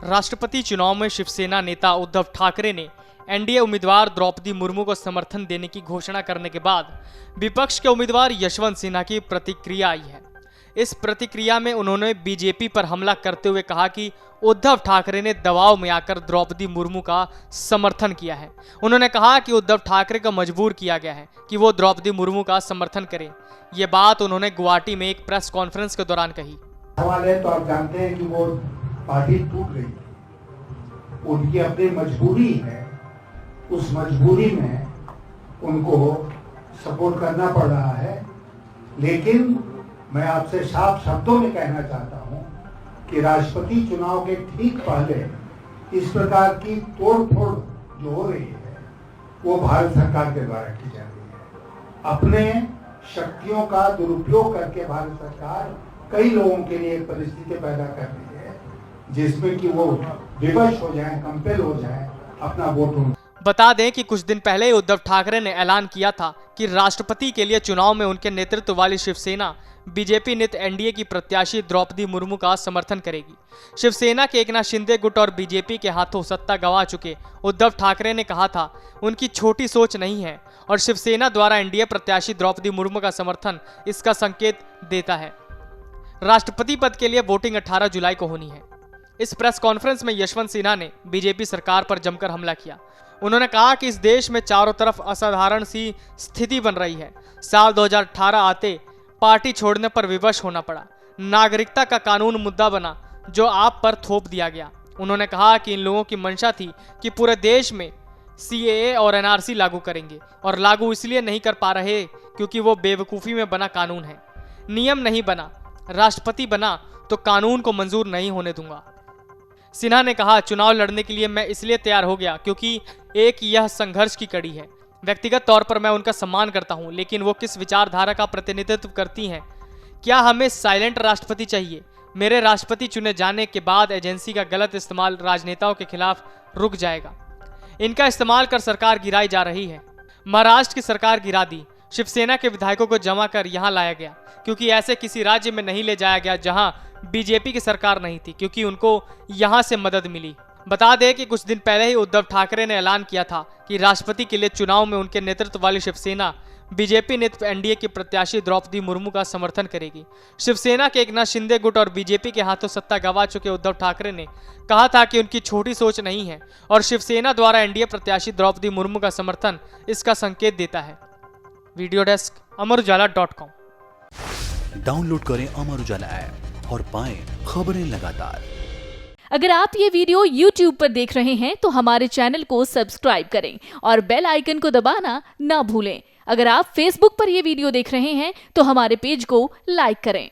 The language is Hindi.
राष्ट्रपति चुनाव में शिवसेना नेता उद्धव ठाकरे ने एनडीए उम्मीदवार द्रौपदी मुर्मू को समर्थन देने की घोषणा करने के बाद विपक्ष के उम्मीदवार यशवंत सिन्हा की प्रतिक्रिया आई है। इस प्रतिक्रिया में उन्होंने बीजेपी पर हमला करते हुए कहा कि उद्धव ठाकरे ने दबाव में आकर द्रौपदी मुर्मू का समर्थन किया है। उन्होंने कहा कि उद्धव ठाकरे को मजबूर किया गया है कि वो द्रौपदी मुर्मू का समर्थन करें। ये बात उन्होंने गुवाहाटी में एक प्रेस कॉन्फ्रेंस के दौरान कही। सवाल है तो आप जानते हैं कि वो पार्टी टूट गई, उनकी अपनी मजबूरी है, उस मजबूरी में उनको सपोर्ट करना पड़ रहा है। लेकिन मैं आपसे साफ शब्दों में कहना चाहता हूं कि राष्ट्रपति चुनाव के ठीक पहले इस प्रकार की तोड़फोड़ जो हो रही है वो भारत सरकार के द्वारा की जा रही है। अपने शक्तियों का दुरुपयोग करके भारत सरकार कई लोगों के लिए परिस्थिति पैदा कर रही है जिसमें कि वो विवश हो जाए, कंपेल हो जाए अपना वोट। बता दें कि कुछ दिन पहले उद्धव ठाकरे ने ऐलान किया था कि राष्ट्रपति के लिए चुनाव में उनके नेतृत्व वाली शिवसेना बीजेपी नेत एनडीए की प्रत्याशी द्रौपदी मुर्मू का समर्थन करेगी। शिवसेना के एकनाथ शिंदे गुट और बीजेपी के हाथों सत्ता गंवा चुके उद्धव ठाकरे ने कहा था उनकी छोटी सोच नहीं है और शिवसेना द्वारा एनडीए प्रत्याशी द्रौपदी मुर्मू का समर्थन इसका संकेत देता है। राष्ट्रपति पद के लिए वोटिंग 18 जुलाई को होनी है। इस प्रेस कॉन्फ्रेंस में यशवंत सिन्हा ने बीजेपी सरकार पर जमकर हमला किया। उन्होंने कहा कि इस देश में चारों तरफ असाधारण सी स्थिति बन रही है। साल 2018 आते पार्टी छोड़ने पर विवश होना पड़ा। नागरिकता का कानून मुद्दा बना जो आप पर थोप दिया गया। उन्होंने कहा कि इन लोगों की मंशा थी कि पूरे देश में सीएए और एनआरसी लागू करेंगे और लागू इसलिए नहीं कर पा रहे क्योंकि वो बेवकूफ़ी में बना कानून है। नियम नहीं बना, राष्ट्रपति बना तो कानून को मंजूर नहीं होने दूंगा। सिन्हा ने कहा चुनाव लड़ने के लिए मैं इसलिए तैयार हो गया क्योंकि एक यह संघर्ष की कड़ी है। व्यक्तिगत तौर पर मैं उनका सम्मान करता हूं, लेकिन वो किस विचारधारा का प्रतिनिधित्व करती हैं। क्या हमें साइलेंट राष्ट्रपति चाहिए? मेरे राष्ट्रपति चुने जाने के बाद एजेंसी का गलत इस्तेमाल राजनेताओं के खिलाफ रुक जाएगा। इनका इस्तेमाल कर सरकार गिराई जा रही है। महाराष्ट्र की सरकार गिरा दी। शिवसेना के विधायकों को जमा कर यहाँ लाया गया क्योंकि ऐसे किसी राज्य में नहीं ले जाया गया जहां बीजेपी की सरकार नहीं थी, क्योंकि उनको यहां से मदद मिली। बता दें कि कुछ दिन पहले ही उद्धव ठाकरे ने ऐलान किया था कि राष्ट्रपति के लिए चुनाव में उनके नेतृत्व वाली शिवसेना बीजेपी नेतृत्व एनडीए की प्रत्याशी द्रौपदी मुर्मू का समर्थन करेगी। शिवसेना के एकनाथ शिंदे गुट और बीजेपी के हाथों सत्ता गंवा चुके उद्धव ठाकरे ने कहा था कि उनकी छोटी सोच नहीं है और शिवसेना द्वारा एनडीए प्रत्याशी द्रौपदी मुर्मू का समर्थन इसका संकेत देता है। Video desk अमरउजाला.com। डाउनलोड करें अमर उजाला ऐप और पाएं खबरें लगातार। अगर आप ये वीडियो YouTube पर देख रहे हैं तो हमारे चैनल को सब्सक्राइब करें और बेल आइकन को दबाना ना भूलें। अगर आप Facebook पर ये वीडियो देख रहे हैं तो हमारे पेज को लाइक करें।